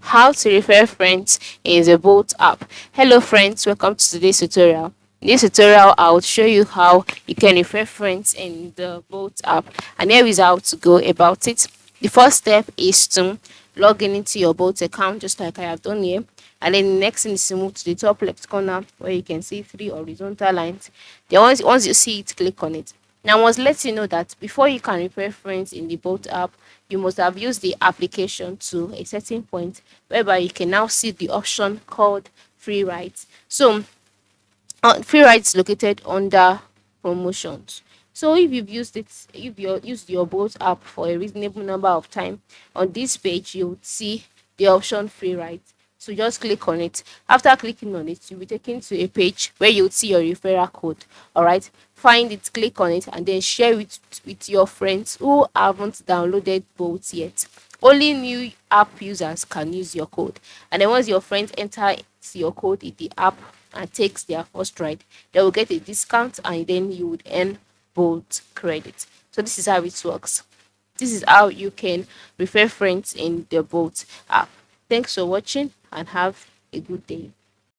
How to refer friends in the Bolt app. Hello friends, welcome to today's tutorial. In this tutorial, I will show you how you can refer friends in the Bolt app, and here is how to go about it. The first step is to log in into your Bolt account, just like I have done here. And then the next thing is to move to the top left corner where you can see three horizontal lines. Then once you see it, click on it. Now I must let you know that before you can refer friends in the Bolt app, you must have used the application to a certain point whereby you can now see the option called free rides. So free rides located under promotions. So if you've used it, if you used your Bolt app for a reasonable number of time, on this page you would see the option free rides. So just click on it. After clicking on it, you'll be taken to a page where you would see your referral code. All right, find it, click on it, and then share it with your friends who haven't downloaded Bolt yet. Only new app users can use your code, and then once your friends enter your code in the app and takes their first ride, they will get a discount, and then you would earn Bolt credit. So this is how it works. This is how you can refer friends in the Bolt app. Thanks for watching and have a good day.